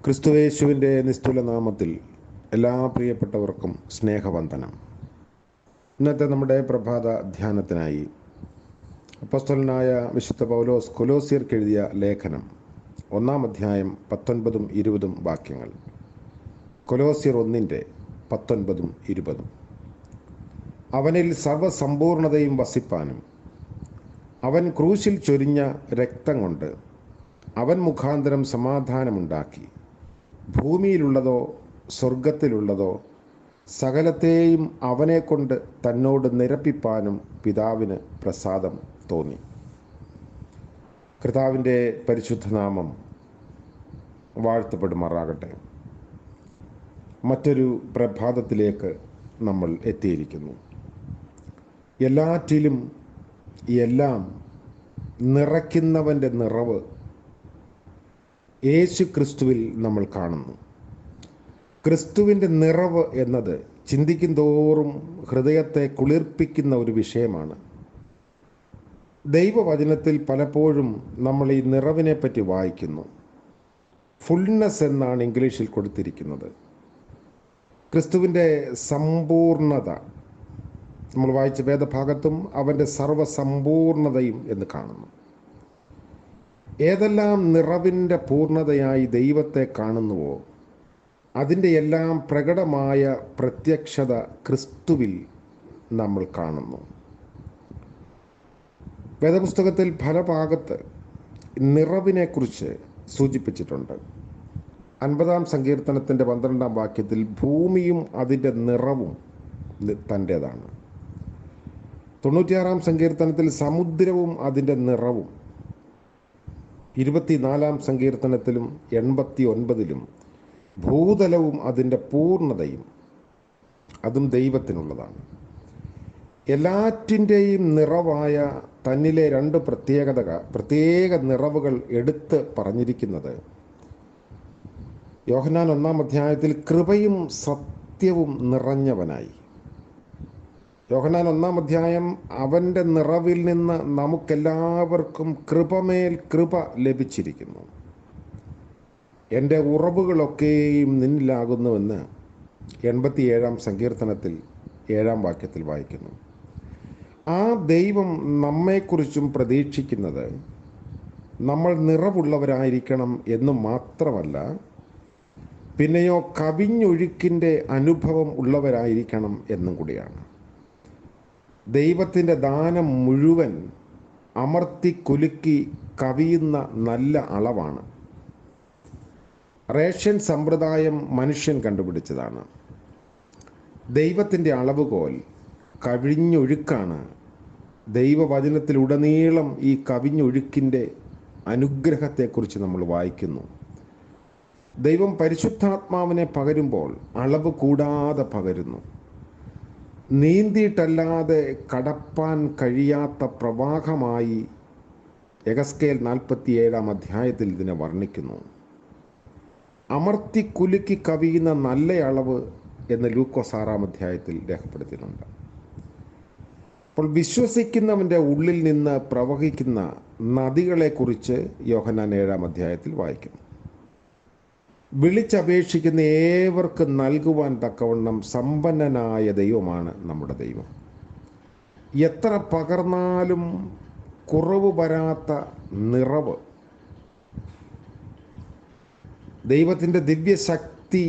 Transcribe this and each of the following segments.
ക്രിസ്തുയേശുവിൻ്റെ നിസ്തുല നാമത്തിൽ എല്ലാ പ്രിയപ്പെട്ടവർക്കും സ്നേഹവന്ദനം. ഇന്നത്തെ നമ്മുടെ പ്രഭാത ധ്യാനത്തിനായി അപ്പോസ്തലനായ വിശുദ്ധ പൗലോസ് കൊലോസ്യർക്ക് എഴുതിയ ലേഖനം 1 അധ്യായം 19-20 വാക്യങ്ങൾ. കൊലോസ്യർ 1:19-20. അവനിൽ സർവസമ്പൂർണതയും വസിപ്പാനും അവൻ ക്രൂശിൽ ചൊരിഞ്ഞ രക്തം കൊണ്ട് അവൻ മുഖാന്തരം സമാധാനമുണ്ടാക്കി ഭൂമിയിലുള്ളതോ സ്വർഗത്തിലുള്ളതോ സകലത്തെയും അവനെ കൊണ്ട് തന്നോട് നിരപ്പിപ്പാനും പിതാവിന് പ്രസാദം തോന്നി. കർത്താവിൻ്റെ പരിശുദ്ധനാമം വാഴ്ത്തപ്പെടുമാറാകട്ടെ. മറ്റൊരു പ്രഭാതത്തിലേക്ക് നമ്മൾ എത്തിയിരിക്കുന്നു. എല്ലാറ്റിലും എല്ലാം നിറയ്ക്കുന്നവൻ്റെ നിറവ് യേശു ക്രിസ്തുവിൽ നമ്മൾ കാണുന്നു. ക്രിസ്തുവിൻ്റെ നിറവ് എന്നത് ചിന്തിക്കും തോറും ഹൃദയത്തെ കുളിർപ്പിക്കുന്ന ഒരു വിഷയമാണ്. ദൈവവചനത്തിൽ പലപ്പോഴും നമ്മൾ ഈ നിറവിനെ പറ്റി വായിക്കുന്നു. ഫുൾനെസ് എന്നാണ് ഇംഗ്ലീഷിൽ കൊടുത്തിരിക്കുന്നത്. ക്രിസ്തുവിൻ്റെ സമ്പൂർണത നമ്മൾ വായിച്ച വേദഭാഗത്തും അവൻ്റെ സർവസമ്പൂർണതയും എന്ന് കാണുന്നു. ഏതെല്ലാം നിറവിൻ്റെ പൂർണ്ണതയായി ദൈവത്തെ കാണുന്നുവോ അതിൻ്റെ എല്ലാം പ്രകടമായ പ്രത്യക്ഷത ക്രിസ്തുവിൽ നമ്മൾ കാണുന്നു. വേദപുസ്തകത്തിൽ പല ഭാഗത്ത് നിറവിനെക്കുറിച്ച് സൂചിപ്പിച്ചിട്ടുണ്ട്. 50 സങ്കീർത്തനത്തിൻ്റെ 12 വാക്യത്തിൽ ഭൂമിയും അതിൻ്റെ നിറവും തൻ്റേതാണ്. 96 സങ്കീർത്തനത്തിൽ സമുദ്രവും അതിൻ്റെ നിറവും, 24 സങ്കീർത്തനത്തിലും 89 ഭൂതലവും അതിൻ്റെ പൂർണ്ണതയും, അതും ദൈവത്തിനുള്ളതാണ്. എല്ലാറ്റിൻ്റെയും നിറവായ തന്നിലെ 2 പ്രത്യേക നിറവുകൾ എടുത്ത് പറഞ്ഞിരിക്കുന്നത് യോഹന്നാൻ 1 അധ്യായത്തിൽ കൃപയും സത്യവും നിറഞ്ഞവനായി. യോഹന്നാൻ 1 അധ്യായം അവൻ്റെ നിറവിൽ നിന്ന് നമുക്കെല്ലാവർക്കും കൃപമേൽ കൃപ ലഭിച്ചിരിക്കുന്നു. എൻ്റെ ഉറവുകളൊക്കെയും നിന്നിലാകുന്നുവെന്ന് 87 സങ്കീർത്തനത്തിൽ 7 വാക്യത്തിൽ വായിക്കുന്നു. ആ ദൈവം നമ്മെക്കുറിച്ചും പ്രതീക്ഷിക്കുന്നത് നമ്മൾ നിറവുള്ളവരായിരിക്കണം എന്ന് മാത്രമല്ല, പിന്നെയോ കവിഞ്ഞൊഴുക്കിൻ്റെ അനുഭവം ഉള്ളവരായിരിക്കണം എന്നും കൂടിയാണ്. ദൈവത്തിൻ്റെ ദാനം മുഴുവൻ അമർത്തി കുലുക്കി കവിയുന്ന നല്ല അളവാണ്. റേഷൻ സമ്പ്രദായം മനുഷ്യൻ കണ്ടുപിടിച്ചതാണ്. ദൈവത്തിൻ്റെ അളവുകോൽ കവിഞ്ഞൊഴുക്കാണ്. ദൈവവചനത്തിലുടനീളം ഈ കവിഞ്ഞൊഴുക്കിൻ്റെ അനുഗ്രഹത്തെക്കുറിച്ച് നമ്മൾ വായിക്കുന്നു. ദൈവം പരിശുദ്ധാത്മാവിനെ പകരുമ്പോൾ അളവ് കൂടാതെ പകരുന്നു. നീന്തിയിട്ടല്ലാതെ കടപ്പാൻ കഴിയാത്ത പ്രവാഹമായി യെഹെസ്കേൽ 47 അധ്യായത്തിൽ ഇതിനെ വർണ്ണിക്കുന്നു. അമർത്തി കുലുക്കി കവിയുന്ന നല്ല അളവ് എന്ന് ലൂക്കോസ് 6 അധ്യായത്തിൽ രേഖപ്പെടുത്തിയിട്ടുണ്ട്. അപ്പോൾ വിശ്വസിക്കുന്നവൻ്റെ ഉള്ളിൽ നിന്ന് പ്രവഹിക്കുന്ന നദികളെക്കുറിച്ച് യോഹന്നാൻ 7 അധ്യായത്തിൽ വായിക്കുന്നു. വിളിച്ചപേക്ഷിക്കുന്ന ഏവർക്കും നൽകുവാൻ തക്കവണ്ണം സമ്പന്നനായ ദൈവമാണ് നമ്മുടെ ദൈവം. എത്ര പകർന്നാലും കുറവ് വരാത്ത നിറവ്, ദൈവത്തിൻ്റെ ദിവ്യശക്തി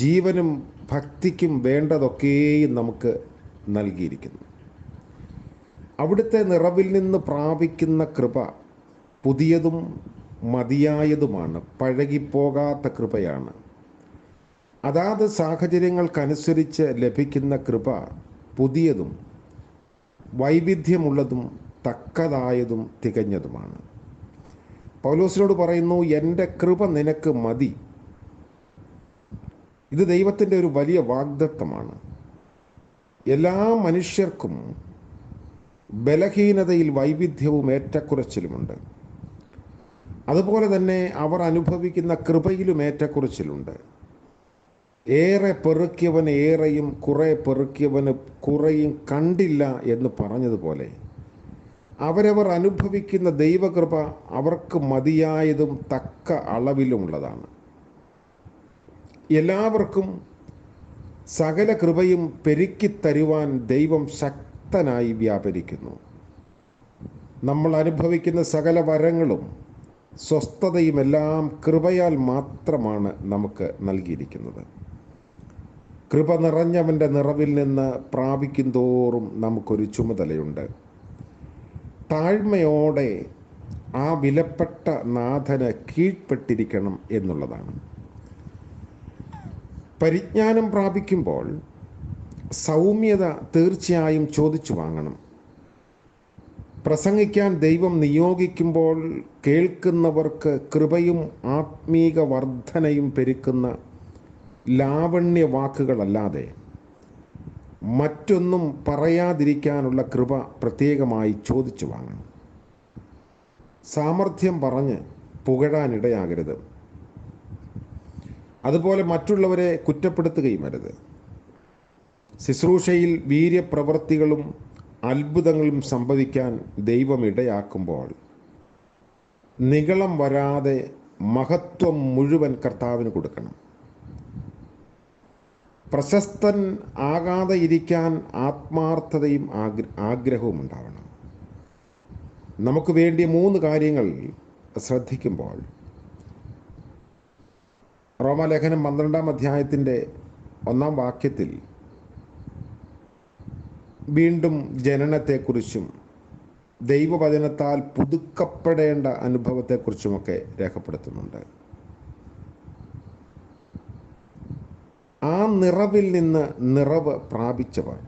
ജീവനും ഭക്തിക്കും വേണ്ടതൊക്കെയും നമുക്ക് നൽകിയിരിക്കുന്നു. അവിടുത്തെ നിറവിൽ നിന്ന് പ്രാപിക്കുന്ന കൃപ പുതിയതും മതിയായതുമാണ്, പഴകിപ്പോകാത്ത കൃപയാണ്. അതാത് സാഹചര്യങ്ങൾക്കനുസരിച്ച് ലഭിക്കുന്ന കൃപ പുതിയതും വൈവിധ്യമുള്ളതും തക്കതായതും തികഞ്ഞതുമാണ്. പൗലോസിനോട് പറയുന്നു, എൻ്റെ കൃപ നിനക്ക് മതി. ഇത് ദൈവത്തിൻ്റെ ഒരു വലിയ വാഗ്ദത്തമാണ്. എല്ലാ മനുഷ്യർക്കും ബലഹീനതയിൽ വൈവിധ്യവും ഏറ്റക്കുറച്ചിലുമുണ്ട്. അതുപോലെ തന്നെ അവർ അനുഭവിക്കുന്ന കൃപയിലും ഏറ്റക്കുറച്ചിലുണ്ട്. ഏറെ പെറുക്കിയവന് ഏറെയും കുറെ പെറുക്കിയവന് കുറയും കണ്ടില്ല എന്ന് പറഞ്ഞതുപോലെ അവരവർ അനുഭവിക്കുന്ന ദൈവകൃപ അവർക്ക് മതിയായതും തക്ക അളവിലുമുള്ളതാണ്. എല്ലാവർക്കും സകല കൃപയും പെരുക്കിത്തരുവാൻ ദൈവം ശക്തനായി വ്യാപരിക്കുന്നു. നമ്മൾ അനുഭവിക്കുന്ന സകല വരങ്ങളും സ്വസ്ഥതയും എല്ലാം കൃപയാൽ മാത്രമാണ് നമുക്ക് നൽകിയിരിക്കുന്നത്. കൃപ നിറഞ്ഞവൻ്റെ നിറവിൽ നിന്ന് പ്രാപിക്കും തോറും നമുക്കൊരു ചുമതലയുണ്ട്. താഴ്മയോടെ ആ വിലപ്പെട്ട നാഥന് കീഴ്പ്പെട്ടിരിക്കണം എന്നുള്ളതാണ്. പരിജ്ഞാനം പ്രാപിക്കുമ്പോൾ സൗമ്യത തീർച്ചയായും ചോദിച്ചു വാങ്ങണം. പ്രസംഗിക്കാൻ ദൈവം നിയോഗിക്കുമ്പോൾ കേൾക്കുന്നവർക്ക് കൃപയും ആത്മീക വർധനയും പെരുക്കുന്ന ലാവണ്യ വാക്കുകളല്ലാതെ മറ്റൊന്നും പറയാതിരിക്കാനുള്ള കൃപ പ്രത്യേകമായി ചോദിച്ചു വാങ്ങണം. സാമർഥ്യം പറഞ്ഞ് പുകഴാനിടയാകരുത്. അതുപോലെ മറ്റുള്ളവരെ കുറ്റപ്പെടുത്തുകയും അരുത്. ശുശ്രൂഷയിൽ വീര്യപ്രവൃത്തികളും അത്ഭുതങ്ങളും സംഭവിക്കാൻ ദൈവം ഇടയാക്കുമ്പോൾ നിഗളം വരാതെ മഹത്വം മുഴുവൻ കർത്താവിന് കൊടുക്കണം. പ്രശസ്തൻ ആകാതെ ഇരിക്കാൻ ആത്മാർത്ഥതയും ആഗ്രഹവും ഉണ്ടാവണം. നമുക്ക് വേണ്ടി 3 കാര്യങ്ങൾ ശ്രദ്ധിക്കുമ്പോൾ റോമാലേഖനം 12-ാം അധ്യായത്തിൻ്റെ 1-ാം വാക്യത്തിൽ വീണ്ടും ജനനത്തെക്കുറിച്ചും ദൈവവചനത്താൽ പുതുക്കപ്പെടേണ്ട അനുഭവത്തെക്കുറിച്ചുമൊക്കെ രേഖപ്പെടുത്തുന്നുണ്ട്. ആ നിറവിൽ നിന്ന് നിറവ് പ്രാപിച്ചവർ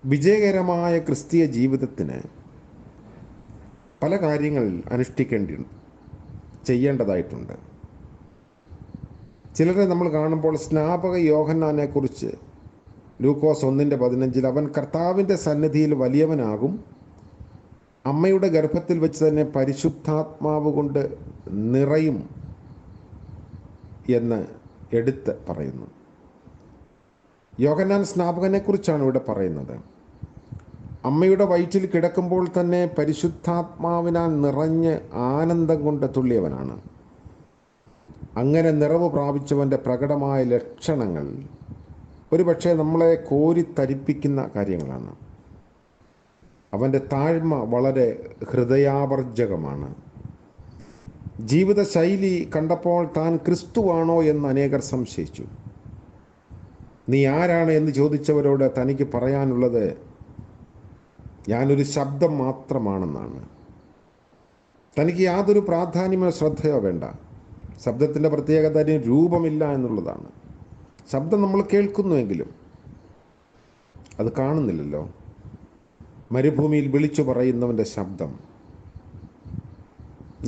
വിജയകരമായ ക്രിസ്തീയ ജീവിതത്തിന് പല കാര്യങ്ങൾ ചെയ്യേണ്ടതായിട്ടുണ്ട്. ചിലരെ നമ്മൾ കാണുമ്പോൾ സ്നാപക യോഹന്നാനെ കുറിച്ച് ലൂക്കോസ് 1:15 അവൻ കർത്താവിൻ്റെ സന്നിധിയിൽ വലിയവനാകും, അമ്മയുടെ ഗർഭത്തിൽ വെച്ച് തന്നെ പരിശുദ്ധാത്മാവ് കൊണ്ട് നിറയും എന്ന് എടുത്ത് പറയുന്നു. യോഹന്നാൻ സ്നാപകനെ കുറിച്ചാണ് ഇവിടെ പറയുന്നത്. അമ്മയുടെ വയറ്റിൽ കിടക്കുമ്പോൾ തന്നെ പരിശുദ്ധാത്മാവിനാൽ നിറഞ്ഞ് ആനന്ദം കൊണ്ട് തുള്ളിയവനാണ്. അങ്ങനെ നിറവ് പ്രാപിച്ചവൻ്റെ പ്രകടമായ ലക്ഷണങ്ങൾ ഒരുപക്ഷെ നമ്മളെ കോരിത്തരിപ്പിക്കുന്ന കാര്യങ്ങളാണ്. അവൻ്റെ താഴ്മ വളരെ ഹൃദയാവർജകമാണ്. ജീവിതശൈലി കണ്ടപ്പോൾ താൻ ക്രിസ്തുവാണോ എന്ന് അനേകർ സംശയിച്ചു. നീ ആരാണ് എന്ന് ചോദിച്ചവരോട് തനിക്ക് പറയാനുള്ളത് ഞാനൊരു ശബ്ദം മാത്രമാണെന്നാണ്. തനിക്ക് യാതൊരു പ്രാധാന്യമോ ശ്രദ്ധയോ വേണ്ട. ശബ്ദത്തിൻ്റെ പ്രത്യേകത അതിന് രൂപമില്ല എന്നുള്ളതാണ്. ശബ്ദം നമ്മൾ കേൾക്കുന്നുവെങ്കിലും അത് കാണുന്നില്ലല്ലോ. മരുഭൂമിയിൽ വിളിച്ചു പറയുന്നവൻ്റെ ശബ്ദം.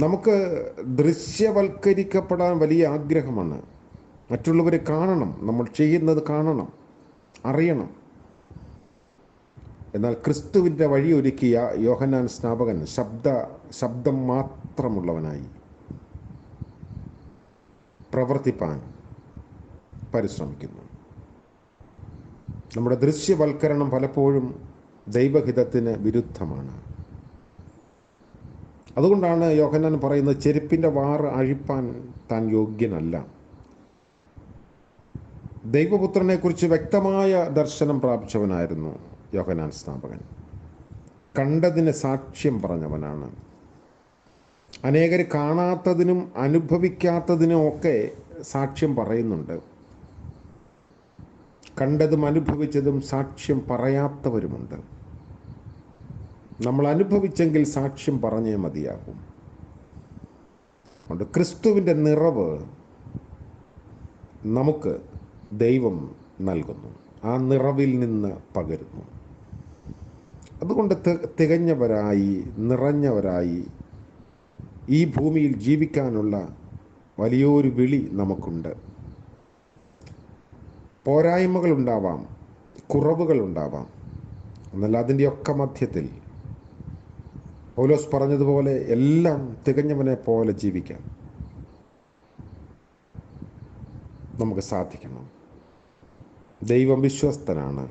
നമുക്ക് ദൃശ്യവൽക്കരിക്കപ്പെടാൻ വലിയ ആഗ്രഹമാണ്. മറ്റുള്ളവർ കാണണം, നമ്മൾ ചെയ്യുന്നത് കാണണം, അറിയണം. എന്നാൽ ക്രിസ്തുവിൻ്റെ വഴിയൊരുക്കിയ യോഹന്നാൻ സ്നാപകൻ ശബ്ദം മാത്രമുള്ളവനായി പ്രവർത്തിപ്പാൻ പരിശ്രമിക്കുന്നു. നമ്മുടെ ദൃശ്യവൽക്കരണം പലപ്പോഴും ദൈവഹിതത്തിന് വിരുദ്ധമാണ്. അതുകൊണ്ടാണ് യോഹന്നാൻ പറയുന്നത് ചെരുപ്പിൻ്റെ വാറ് അഴിപ്പാൻ താൻ യോഗ്യനല്ല. ദൈവപുത്രനെക്കുറിച്ച് വ്യക്തമായ ദർശനം പ്രാപിച്ചവനായിരുന്നു യോഹന്നാൻ സ്നാപകൻ. കണ്ടതിന് സാക്ഷ്യം പറഞ്ഞവനാണ്. അനേകർ കാണാത്തതിനും അനുഭവിക്കാത്തതിനും ഒക്കെ സാക്ഷ്യം പറയുന്നുണ്ട്. കണ്ടതും അനുഭവിച്ചതും സാക്ഷ്യം പറയാത്തവരുമുണ്ട്. നമ്മൾ അനുഭവിച്ചെങ്കിൽ സാക്ഷ്യം പറഞ്ഞേ മതിയാകും. അതുകൊണ്ട് ക്രിസ്തുവിൻ്റെ നിറവ് നമുക്ക് ദൈവം നൽകുന്നു. ആ നിറവിൽ നിന്ന് പകരുന്നു. അതുകൊണ്ട് തികഞ്ഞവരായി നിറഞ്ഞവരായി ഈ ഭൂമിയിൽ ജീവിക്കാനുള്ള വലിയൊരു വിളി നമുക്കുണ്ട്. പോരായ്മകളുണ്ടാവാം, കുറവുകളുണ്ടാവാം. എന്നാൽ അതിൻ്റെയൊക്കെ മധ്യത്തിൽ പൗലോസ് പറഞ്ഞതുപോലെ എല്ലാം തികഞ്ഞവനെ പോലെ ജീവിക്കാൻ നമുക്ക് സാധിക്കണം. ദൈവം വിശ്വസ്തനാണ്.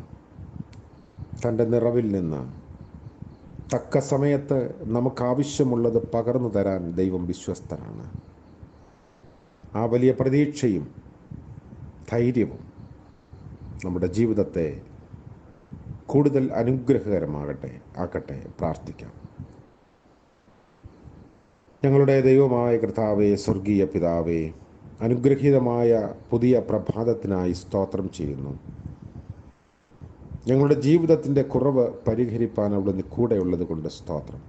തൻ്റെ നിറവിൽ നിന്ന് തക്ക സമയത്ത് നമുക്കാവശ്യമുള്ളത് പകർന്നു തരാൻ ദൈവം വിശ്വസ്തനാണ്. ആ വലിയ പ്രതീക്ഷയും ധൈര്യവും നമ്മുടെ ജീവിതത്തെ കൂടുതൽ ആക്കട്ടെ. പ്രാർത്ഥിക്കാം. ഞങ്ങളുടെ ദൈവമായ കർത്താവേ, സ്വർഗീയ പിതാവേ, അനുഗ്രഹീതമായ പുതിയ പ്രഭാതത്തിനായി സ്തോത്രം ചെയ്യുന്നു. ഞങ്ങളുടെ ജീവിതത്തിൻ്റെ കുറവ് പരിഹരിപ്പാൻ അവിടുന്ന് കൂടെയുള്ളത് കൊണ്ട് സ്തോത്രം.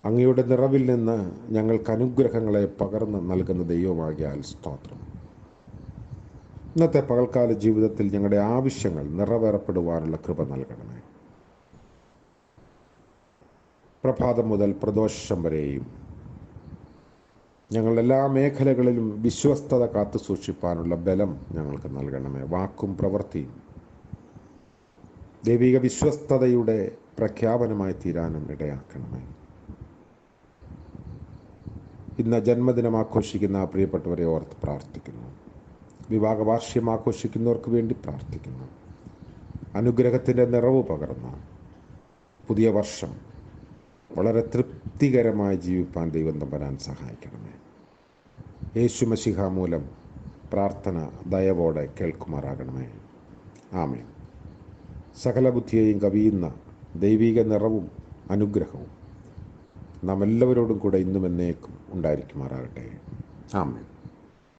അങ്ങയുടെ നിറവിൽ നിന്ന് ഞങ്ങൾക്ക് അനുഗ്രഹങ്ങളെ പകർന്ന് നൽകുന്ന ദൈവമാകിയാൽ സ്തോത്രം. ഇന്നത്തെ പകൽക്കാല ജീവിതത്തിൽ ഞങ്ങളുടെ ആവശ്യങ്ങൾ നിറവേറപ്പെടുവാനുള്ള കൃപ നൽകണമേ. പ്രഭാതം മുതൽ പ്രദോഷം വരെയും ഞങ്ങളുടെ എല്ലാ മേഖലകളിലും വിശ്വസ്തത കാത്തു സൂക്ഷിപ്പാനുള്ള ബലം ഞങ്ങൾക്ക് നൽകണമേ. വാക്കും പ്രവൃത്തിയും ദൈവിക വിശ്വസ്തതയുടെ പ്രഖ്യാപനമായി തീരാനും ഇടയാക്കണമേ. ഇന്ന് ജന്മദിനം ആഘോഷിക്കുന്ന പ്രിയപ്പെട്ടവരെ ഓർത്ത് പ്രാർത്ഥിക്കുന്നു. വിവാഹ വാർഷികം ആഘോഷിക്കുന്നവർക്ക് വേണ്ടി പ്രാർത്ഥിക്കുന്നു. അനുഗ്രഹത്തിൻ്റെ നിറവ് പകർന്ന പുതിയ വർഷം വളരെ തൃപ്തികരമായി ജീവിപ്പാൻ ദൈവം തമ്പുരാൻ സഹായിക്കണമേ. യേശു മശിഹ മൂലം പ്രാർത്ഥന ദയവോടെ കേൾക്കുമാറാകണമേ. ആമേൻ. സകല ബുദ്ധിയെയും കവിയുന്ന ദൈവിക നിറവും അനുഗ്രഹവും നാം എല്ലാവരോടും കൂടെ ഇന്നും എന്നേക്കും ഉണ്ടായിരിക്കുമാറാകട്ടെ. ആമേൻ.